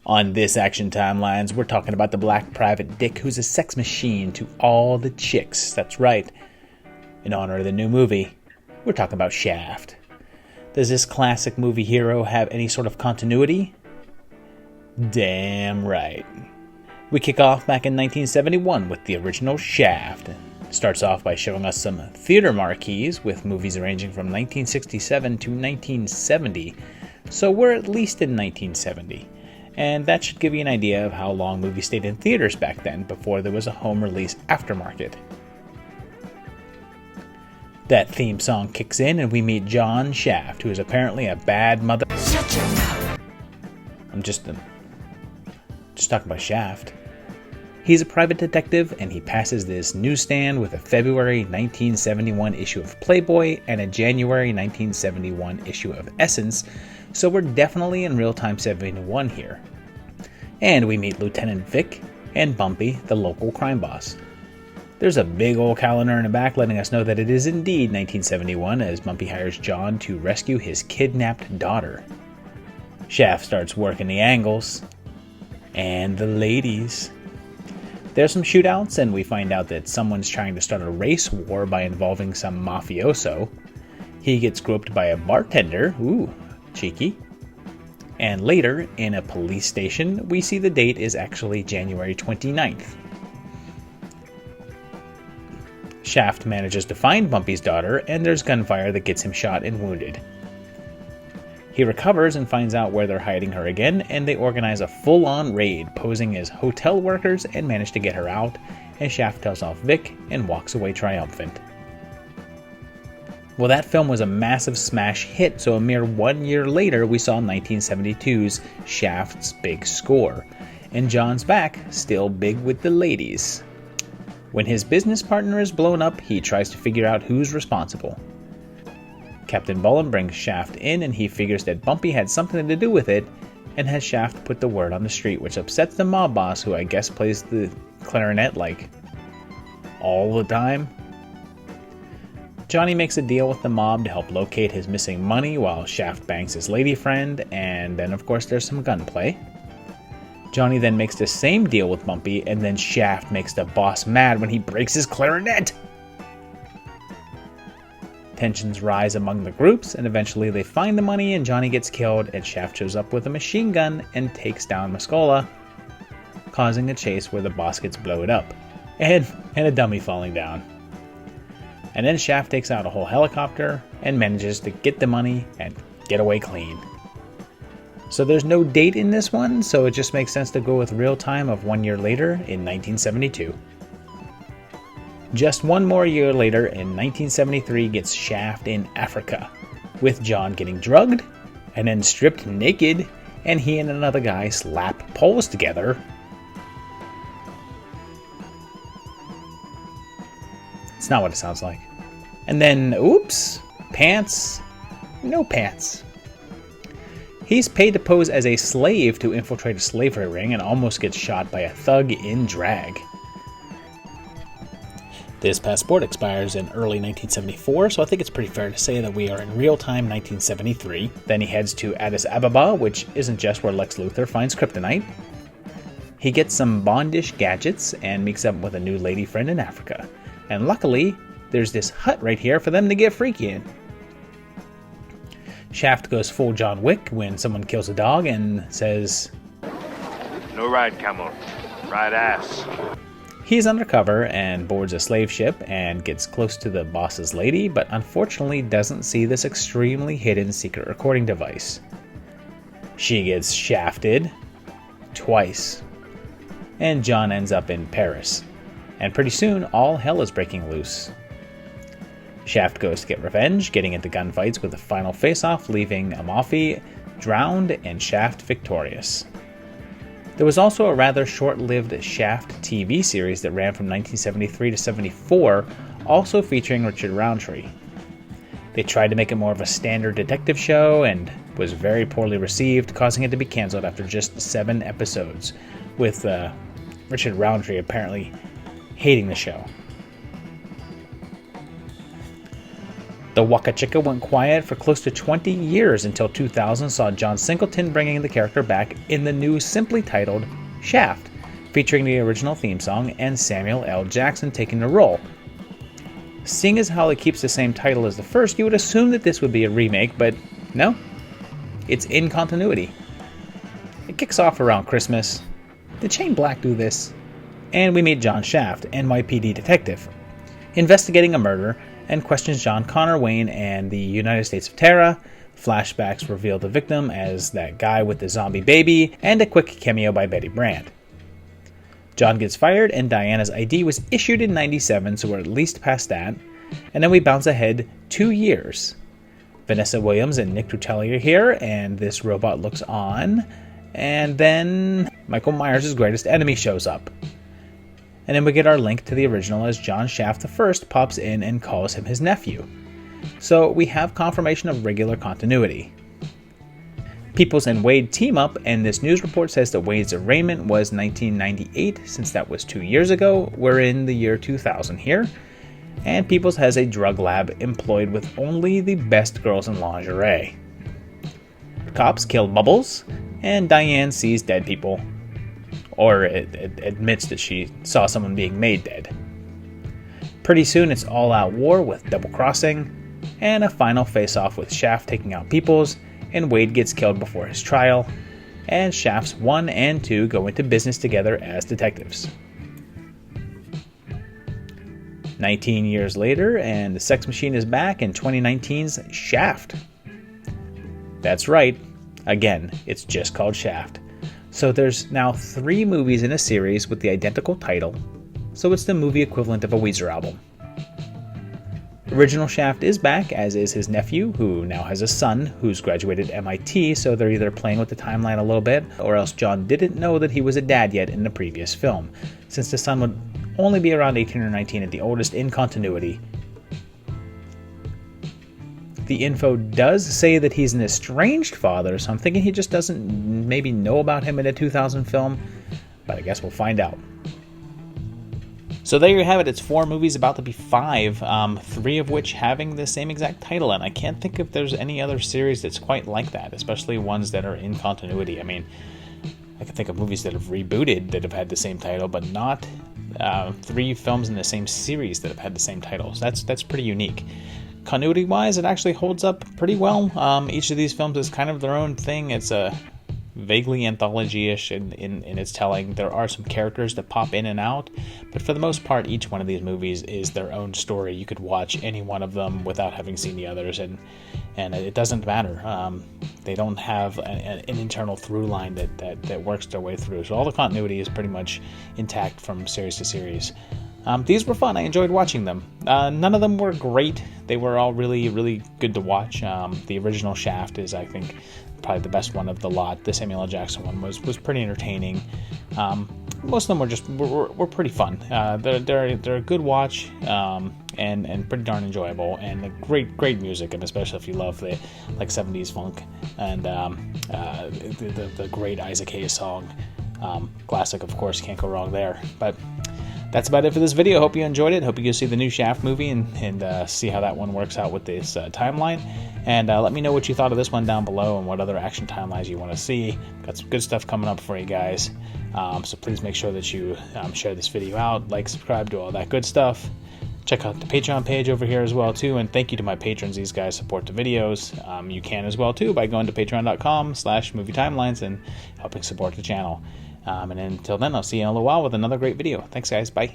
On this Action Timelines, we're talking about the Black Private Dick who's a sex machine to all the chicks. That's right. In honor of the new movie, we're talking about Shaft. Does this classic movie hero have any sort of continuity? Damn right. We kick off back in 1971 with the original Shaft. It starts off by showing us some theater marquees with movies ranging from 1967 to 1970. So we're at least in 1970. And that should give you an idea of how long movies stayed in theaters back then before there was a home release aftermarket. That theme song kicks in and we meet John Shaft, who is apparently a bad mother. Shut your mouth. I'm just talking about Shaft. He's a private detective and he passes this newsstand with a February 1971 issue of Playboy and a January 1971 issue of Essence, so we're definitely in real-time 71 here. And we meet Lieutenant Vic and Bumpy, the local crime boss. There's a big old calendar in the back letting us know that it is indeed 1971 as Bumpy hires John to rescue his kidnapped daughter. Shaft starts working the angles. And the ladies. There's some shootouts and we find out that someone's trying to start a race war by involving some mafioso. He gets groped by a bartender. Ooh, cheeky. And later, in a police station, we see the date is actually January 29th. Shaft manages to find Bumpy's daughter, and there's gunfire that gets him shot and wounded. He recovers and finds out where they're hiding her again, and they organize a full-on raid, posing as hotel workers and manage to get her out, and Shaft tells off Vic and walks away triumphant. Well, that film was a massive smash hit, so a mere 1 year later we saw 1972's Shaft's Big Score, and John's back, still big with the ladies. When his business partner is blown up, he tries to figure out who's responsible. Captain Bullen brings Shaft in and he figures that Bumpy had something to do with it and has Shaft put the word on the street, which upsets the mob boss, who I guess plays the clarinet like all the time. Johnny makes a deal with the mob to help locate his missing money while Shaft bangs his lady friend, and then of course there's some gunplay. Johnny then makes the same deal with Bumpy, and then Shaft makes the boss mad when he breaks his clarinet. Tensions rise among the groups, and eventually they find the money and Johnny gets killed, and Shaft shows up with a machine gun and takes down Muscola, causing a chase where the boss gets blown up, and a dummy falling down. And then Shaft takes out a whole helicopter and manages to get the money and get away clean. So there's no date in this one, so it just makes sense to go with real time of 1 year later in 1972. Just 1 more year later, in 1973, gets Shaft in Africa, with John getting drugged, and then stripped naked, and he and another guy slap poles together. It's not what it sounds like. And then, oops, pants, no pants. He's paid to pose as a slave to infiltrate a slavery ring and almost gets shot by a thug in drag. This passport expires in early 1974, so I think it's pretty fair to say that we are in real-time 1973. Then he heads to Addis Ababa, which isn't just where Lex Luthor finds kryptonite. He gets some Bondish gadgets and meets up with a new lady friend in Africa. And luckily, there's this hut right here for them to get freaky in. Shaft goes full John Wick when someone kills a dog and says, "No ride, camel. Ride ass." He's undercover and boards a slave ship and gets close to the boss's lady, but unfortunately doesn't see this extremely hidden secret recording device. She gets shafted twice, and John ends up in Paris. And pretty soon, all hell is breaking loose. Shaft goes to get revenge, getting into gunfights with a final face-off, leaving Amalfi drowned and Shaft victorious. There was also a rather short-lived Shaft TV series that ran from 1973 to 74, also featuring Richard Roundtree. They tried to make it more of a standard detective show and was very poorly received, causing it to be cancelled after just 7 episodes, with Richard Roundtree apparently hating the show. The Waka Chicka went quiet for close to 20 years until 2000 saw John Singleton bringing the character back in the new simply titled Shaft, featuring the original theme song and Samuel L. Jackson taking the role. Seeing as how it keeps the same title as the first, you would assume that this would be a remake, but no, it's in continuity. It kicks off around Christmas. Did Shane Black do this? And we meet John Shaft, NYPD detective, investigating a murder, and questions John Connor Wayne and the United States of Terra. Flashbacks reveal the victim as that guy with the zombie baby, and a quick cameo by Betty Brant. John gets fired, and Diana's ID was issued in '97, so we're at least past that. And then we bounce ahead 2 years. Vanessa Williams and Nick Tutelli are here, and this robot looks on. And then Michael Myers' greatest enemy shows up. And then we get our link to the original as John Shaft I pops in and calls him his nephew. So we have confirmation of regular continuity. Peoples and Wade team up, and this news report says that Wade's arraignment was 1998, since that was 2 years ago. We're in the year 2000 here. And Peoples has a drug lab employed with only the best girls in lingerie. Cops kill Bubbles, and Diane sees dead people. Or admits that she saw someone being made dead. Pretty soon it's all-out war with double-crossing, and a final face-off with Shaft taking out Peoples, and Wade gets killed before his trial, and Shafts 1 and 2 go into business together as detectives. 19 years later, and the sex machine is back in 2019's Shaft. That's right, again, it's just called Shaft. So there's now 3 movies in a series with the identical title, so it's the movie equivalent of a Weezer album. Original Shaft is back, as is his nephew, who now has a son who's graduated MIT, so they're either playing with the timeline a little bit, or else John didn't know that he was a dad yet in the previous film, since the son would only be around 18 or 19 at the oldest in continuity. The info does say that he's an estranged father, so I'm thinking he just doesn't maybe know about him in a 2000 film, but I guess we'll find out. So there you have it. It's 4 movies, about to be 5, 3 of which having the same exact title, and I can't think if there's any other series that's quite like that, especially ones that are in continuity. I mean, I can think of movies that have rebooted that have had the same title, but not 3 films in the same series that have had the same title. So that's pretty unique. Continuity-wise, it actually holds up pretty well. Each of these films is kind of their own thing. It's a vaguely anthology-ish in its telling. There are some characters that pop in and out, but for the most part, each one of these movies is their own story. You could watch any one of them without having seen the others, and it doesn't matter. They don't have an internal through line that works their way through. So all the continuity is pretty much intact from series to series. These were fun. I enjoyed watching them. None of them were great. They were all really, really good to watch. The original Shaft is, I think, probably the best one of the lot. The Samuel L. Jackson one was pretty entertaining. Most of them were pretty fun. They're a good watch, and pretty darn enjoyable, and great music, and especially if you love the 70s funk and the great Isaac Hayes song. Classic, of course, can't go wrong there. But that's about it for this video. Hope you enjoyed it. Hope you see the new Shaft movie and see how that one works out with this timeline. And let me know what you thought of this one down below and what other action timelines you want to see. Got some good stuff coming up for you guys. So please make sure that you share this video out, like, subscribe, do all that good stuff. Check out the Patreon page over here as well too, and thank you to my patrons. These guys support the videos. You can as well too by going to patreon.com/movietimelines and helping support the channel. And until then, I'll see you in a little while with another great video. Thanks guys, bye.